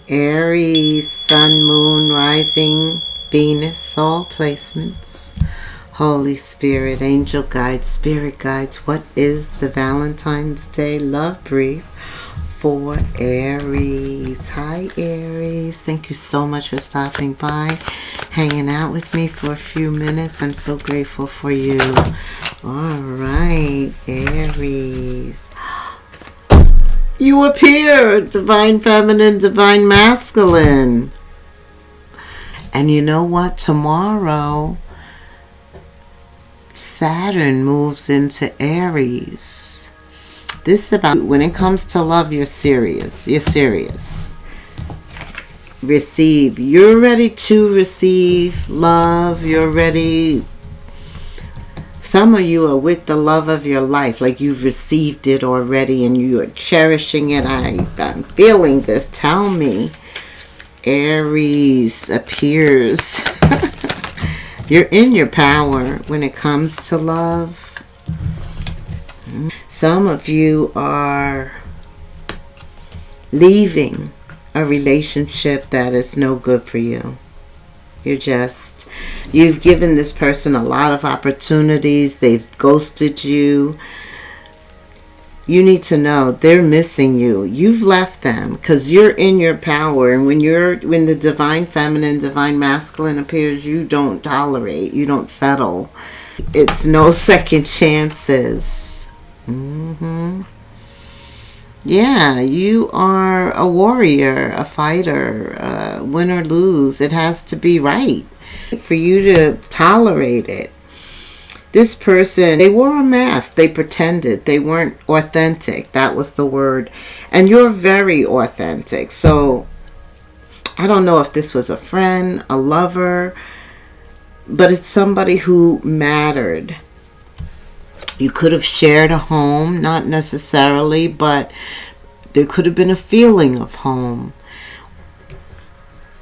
Aries, Sun, Moon, Rising, Venus, Soul placements. Holy Spirit, Angel Guides, Spirit Guides, what is the Valentine's Day love brief for Aries? Hi Aries, thank you so much for stopping by, hanging out with me for a few minutes. I'm so grateful for you. All right, Aries. You appear, divine feminine, divine masculine. And you know what? Tomorrow, Saturn moves into Aries. This is about when it comes to love, you're serious. You're serious. Receive. You're ready to receive love. You're ready. Some of you are with the love of your life, like you've received it already and you are cherishing it. I'm feeling this. Tell me. Aries appears. You're in your power when it comes to love. Some of you are leaving a relationship that is no good for you. You've given this person a lot of opportunities. They've ghosted you. You need to know they're missing you. You've left them because you're in your power. And when the divine feminine, divine masculine appears, you don't tolerate. You don't settle. It's no second chances. Yeah, you are a warrior, a fighter, win or lose. It has to be right for you to tolerate it. This person, they wore a mask. They pretended. They weren't authentic. That was the word. And you're very authentic. So I don't know if this was a friend, a lover, but it's somebody who mattered. You could have shared a home, not necessarily, but there could have been a feeling of home.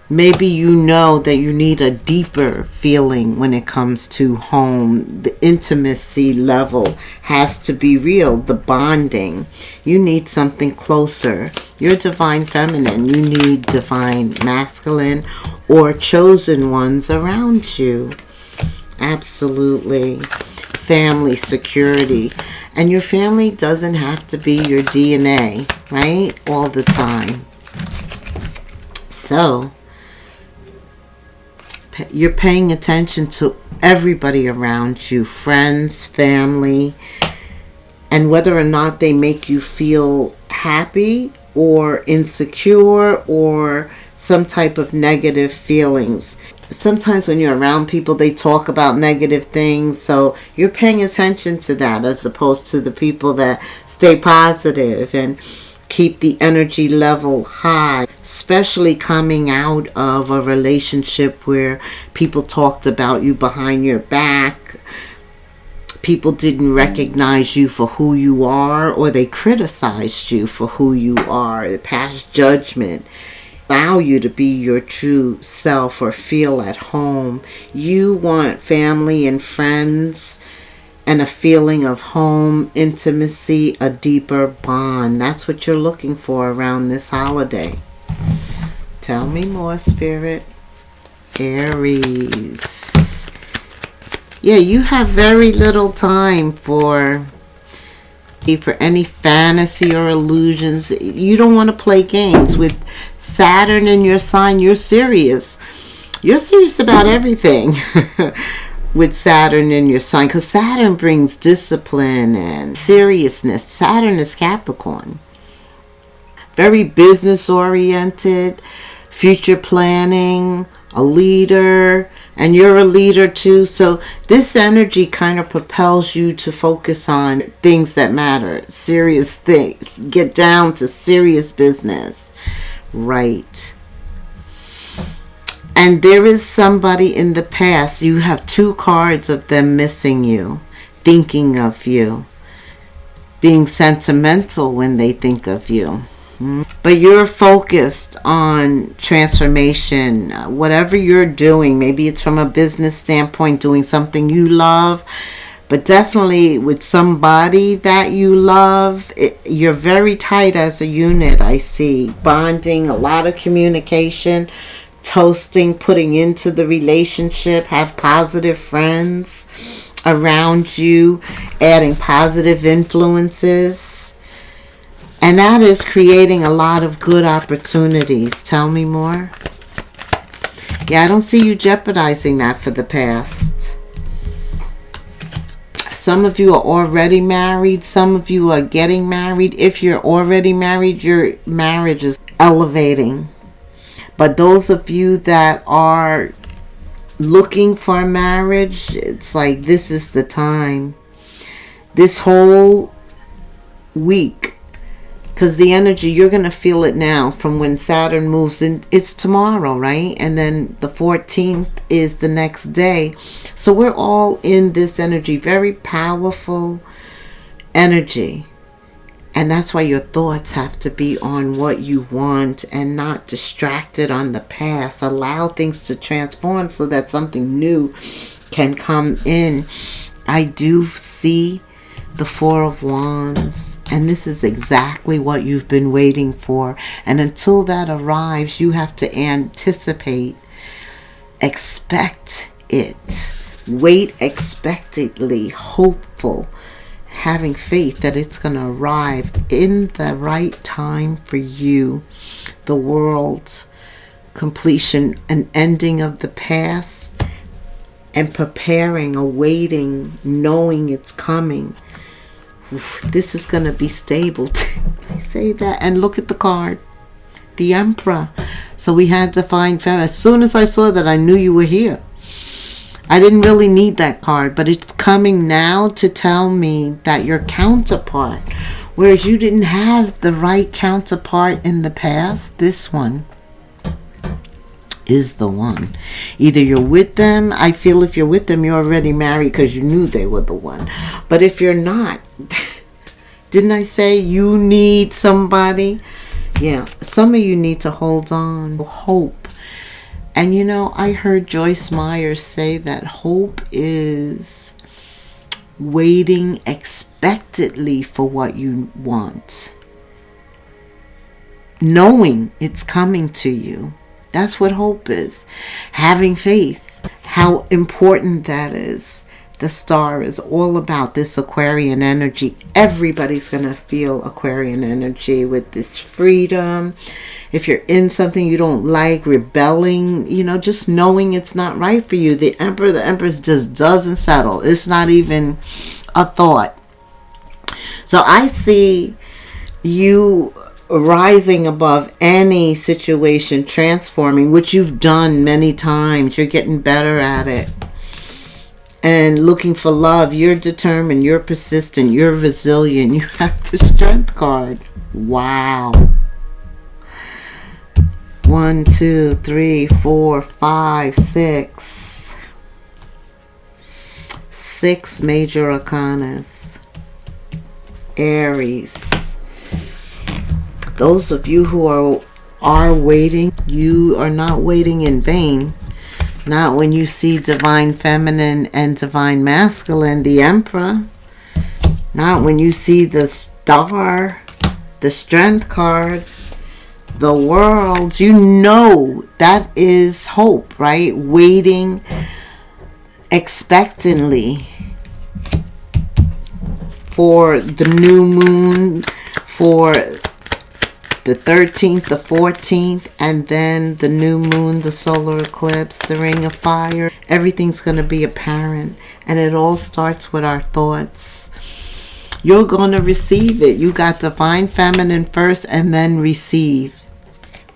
Maybe you know that you need a deeper feeling when it comes to home. The intimacy level has to be real, the bonding. You need something closer. You're divine feminine. You need divine masculine or chosen ones around you. Absolutely. Family, security. And your family doesn't have to be your DNA, right? All the time. So, you're paying attention to everybody around you, friends, family, and whether or not they make you feel happy or insecure or some type of negative feelings. Sometimes when you're around people, they talk about negative things. So you're paying attention to that as opposed to the people that stay positive and keep the energy level high, especially coming out of a relationship where people talked about you behind your back. People didn't recognize you for who you are, or they criticized you for who you are. They passed judgment. Allow you to be your true self or feel at home. You want family and friends and a feeling of home, intimacy, a deeper bond. That's what you're looking for around this holiday. Tell me more, Spirit. Aries. Yeah, you have very little time for any fantasy or illusions. You don't want to play games. With Saturn in your sign, you're serious. You're serious about everything with Saturn in your sign, because Saturn brings discipline and seriousness. Saturn is Capricorn. Very business oriented, future planning, a leader. And you're a leader too. So this energy kind of propels you to focus on things that matter. Serious things. Get down to serious business. Right. And there is somebody in the past. You have two cards of them missing you. Thinking of you. Being sentimental when they think of you. But you're focused on transformation. Whatever you're doing, maybe it's from a business standpoint, doing something you love, But definitely with somebody that you love, you're very tight as a unit, I see. Bonding, a lot of communication, toasting, putting into the relationship, have positive friends around you, adding positive influences. And that is creating a lot of good opportunities. Tell me more. Yeah, I don't see you jeopardizing that for the past. Some of you are already married. Some of you are getting married. If you're already married, your marriage is elevating. But those of you that are looking for marriage, it's like this is the time. This whole week, because the energy, you're going to feel it now from when Saturn moves in. It's tomorrow, right? And then the 14th is the next day. So we're all in this energy, very powerful energy. And that's why your thoughts have to be on what you want and not distracted on the past. Allow things to transform so that something new can come in. I do see the Four of Wands, and this is exactly what you've been waiting for. And until that arrives, you have to anticipate, expect it, wait expectantly, hopeful, having faith that it's going to arrive in the right time for you. The world, completion, an ending of the past, and preparing, awaiting, knowing it's coming. Oof, this is going to be stable. I say that. And look at the card. The Emperor. So we had to find family. As soon as I saw that, I knew you were here. I didn't really need that card, but it's coming now to tell me that your counterpart, whereas you didn't have the right counterpart in the past, this one is the one. Either you're with them. I feel if you're with them, you're already married because you knew they were the one. But if you're not, didn't I say you need somebody? Yeah, some of you need to hold on. Hope. And you know, I heard Joyce Meyer say that hope is waiting expectantly for what you want, knowing it's coming to you. That's what hope is. Having faith. How important that is. The star is all about this Aquarian energy. Everybody's going to feel Aquarian energy with this freedom. If you're in something you don't like, rebelling, you know, just knowing it's not right for you. The Empress just doesn't settle. It's not even a thought. So I see you rising above any situation, transforming, which you've done many times. You're getting better at it. And looking for love. You're determined. You're persistent. You're resilient. You have the Strength card. Wow. 1, 2, 3, 4, 5, 6. 6 major arcanas. Aries. Those of you who are waiting, you are not waiting in vain. Not when you see divine feminine and divine masculine, the Emperor. Not when you see the star, the Strength card, the world. You know that is hope, right? Waiting expectantly for the new moon, for the 13th, the 14th, and then the new moon, the solar eclipse, the ring of fire. Everything's going to be apparent. And it all starts with our thoughts. You're going to receive it. You got divine feminine first and then receive.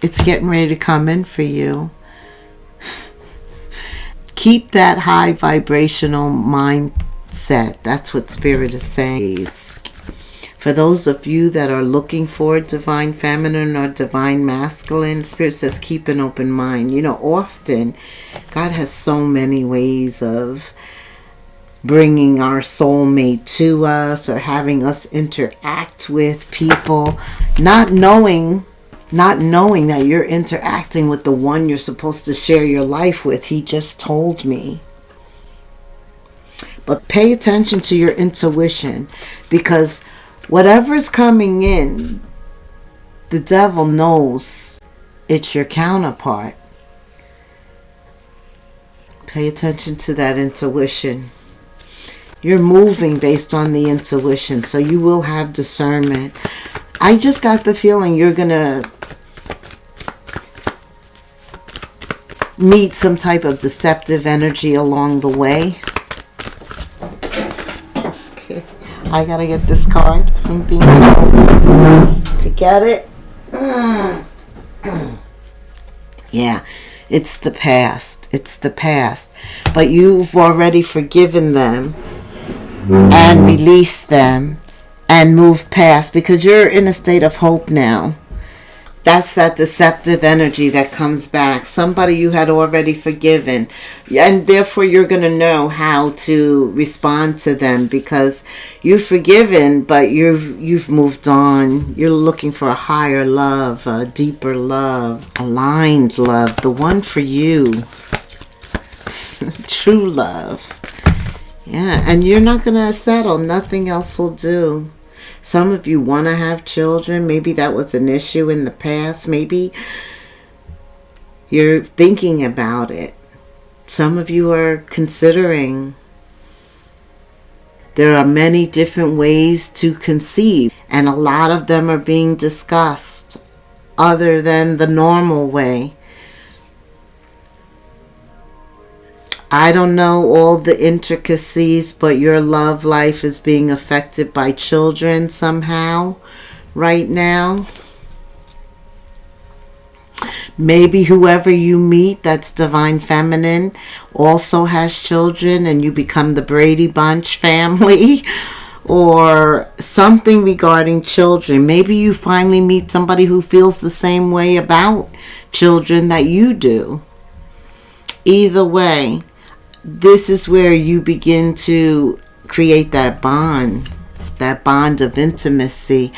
It's getting ready to come in for you. Keep that high vibrational mindset. That's what Spirit is saying. For those of you that are looking for divine feminine or divine masculine, Spirit says keep an open mind. You know, often God has so many ways of bringing our soulmate to us or having us interact with people, not knowing that you're interacting with the one you're supposed to share your life with. He just told me. But pay attention to your intuition, because whatever's coming in, the devil knows it's your counterpart. Pay attention to that intuition. You're moving based on the intuition, so you will have discernment. I just got the feeling you're going to meet some type of deceptive energy along the way. Okay, I got to get this card. I'm being told to get it. Yeah, it's the past. It's the past. But you've already forgiven them and released them and moved past, because you're in a state of hope now. That's that deceptive energy that comes back. Somebody you had already forgiven. And therefore you're going to know how to respond to them, because you've forgiven, but you've moved on. You're looking for a higher love, a deeper love, aligned love, the one for you. True love. Yeah, and you're not going to settle. Nothing else will do. Some of you want to have children. Maybe that was an issue in the past. Maybe you're thinking about it. Some of you are considering. There are many different ways to conceive, and a lot of them are being discussed other than the normal way. I don't know all the intricacies, but your love life is being affected by children somehow right now. Maybe whoever you meet that's divine feminine also has children, and you become the Brady Bunch family or something regarding children. Maybe you finally meet somebody who feels the same way about children that you do. Either way, this is where you begin to create that bond of intimacy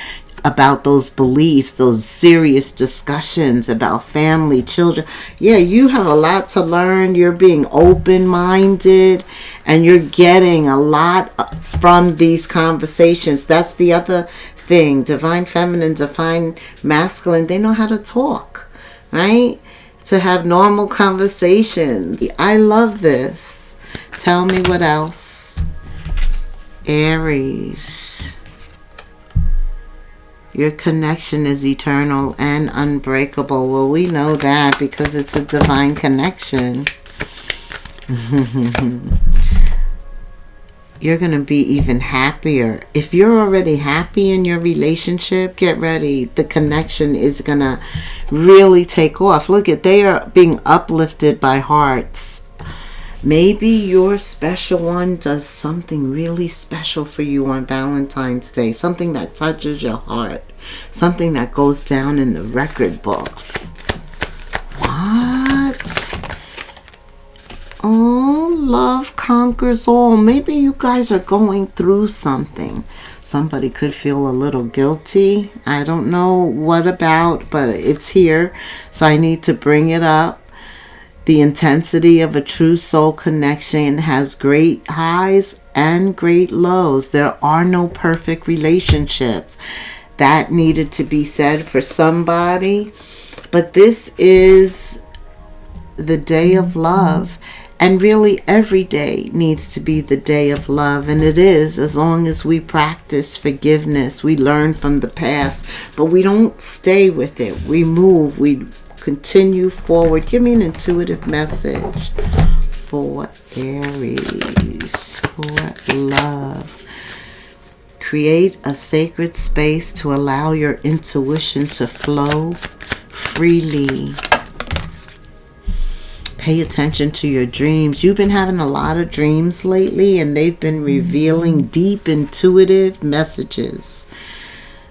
about those beliefs, those serious discussions about family, children. Yeah, you have a lot to learn. You're being open-minded, and you're getting a lot from these conversations. That's the other thing. Divine feminine, divine masculine, they know how to talk, right? To have normal conversations. I love this. Tell me what else. Aries. Your connection is eternal and unbreakable. Well, we know that because it's a divine connection. You're going to be even happier. If you're already happy in your relationship, get ready. The connection is going to really take off. Look at, they are being uplifted by hearts. Maybe your special one does something really special for you on Valentine's Day. Something that touches your heart. Something that goes down in the record books. What? Oh, love conquers all. Maybe you guys are going through something. Somebody could feel a little guilty. I don't know what about, but it's here. So I need to bring it up. The intensity of a true soul connection has great highs and great lows. There are no perfect relationships. That needed to be said for somebody. But this is the day of love. And really every day needs to be the day of love. And it is, as long as we practice forgiveness. We learn from the past. But we don't stay with it. We move. We continue forward. Give me an intuitive message for Aries. For love. Create a sacred space to allow your intuition to flow freely. Pay attention to your dreams. You've been having a lot of dreams lately, and they've been revealing deep intuitive messages.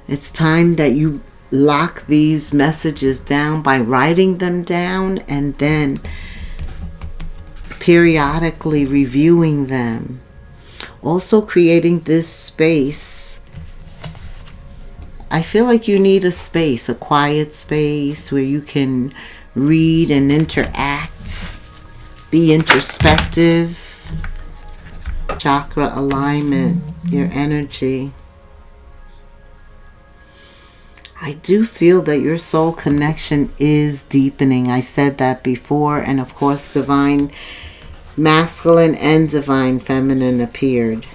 It's time that you lock these messages down by writing them down and then periodically reviewing them. Also creating this space. I feel like you need a space, a quiet space where you can read and interact, be introspective. chakra alignment, your energy. I do feel that your soul connection is deepening. I said that before, and of course divine masculine and divine feminine appeared.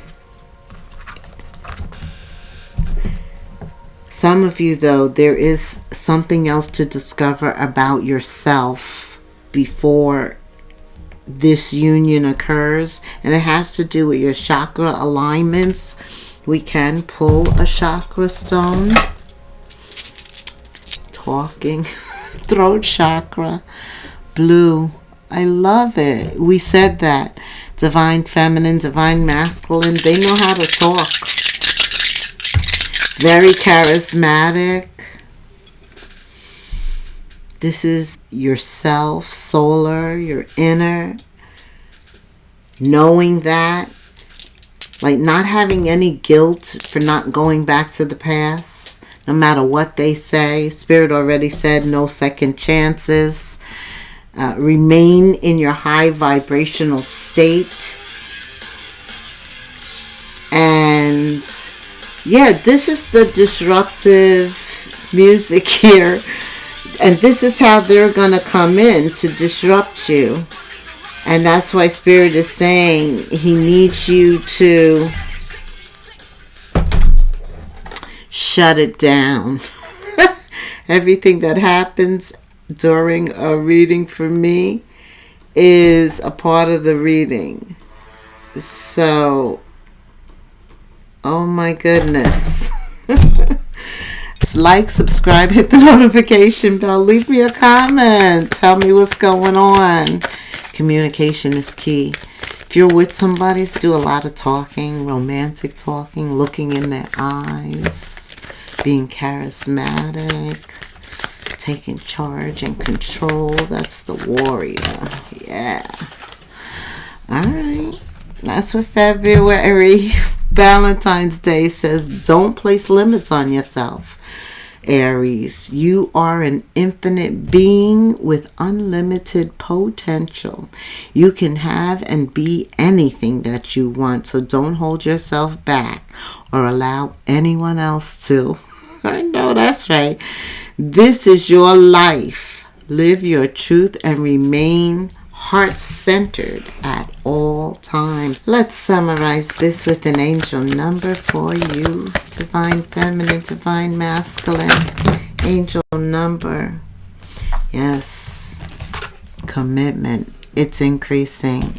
Some of you, though, there is something else to discover about yourself before this union occurs, and it has to do with your chakra alignments. We can pull a chakra stone. Talking. Throat chakra. Blue. I love it. We said that. Divine feminine, divine masculine. They know how to talk. Very charismatic. This is yourself, solar, your inner. Knowing that. Like not having any guilt for not going back to the past. No matter what they say. Spirit already said no second chances. Remain in your high vibrational state. And yeah, this is the disruptive music here. And this is how they're going to come in to disrupt you. And that's why Spirit is saying he needs you to shut it down. Everything that happens during a reading for me is a part of the reading. So, oh my goodness. Like, subscribe, hit the notification bell, leave me a comment, tell me what's going on. Communication is key. If you're with somebody, do a lot of talking, romantic talking, looking in their eyes, being charismatic, taking charge and control. That's the warrior. Yeah. Alright. That's for February. Valentine's Day says, don't place limits on yourself. Aries, you are an infinite being with unlimited potential. You can have and be anything that you want, so don't hold yourself back or allow anyone else to. I know that's right. This is your life. Live your truth and remain heart-centered at all times. Let's summarize this with an angel number for you. Divine feminine, divine masculine. Angel number. Yes. Commitment. It's increasing.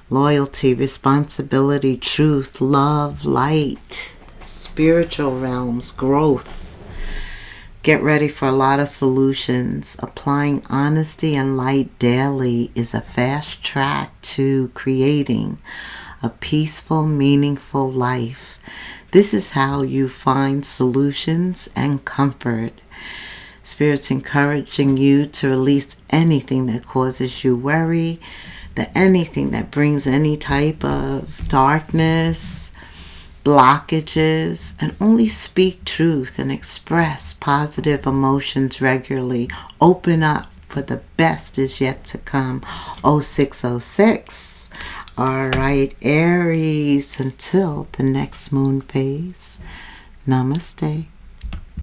Loyalty, responsibility, truth, love, light. Spiritual realms, growth. Get ready for a lot of solutions. Applying honesty and light daily is a fast track to creating a peaceful, meaningful life. This is how you find solutions and comfort. Spirit's encouraging you to release anything that causes you worry, anything that brings any type of darkness, blockages, and only speak truth and express positive emotions regularly. Open up, for the best is yet to come. 0606. All right, Aries, until the next moon phase. Namaste.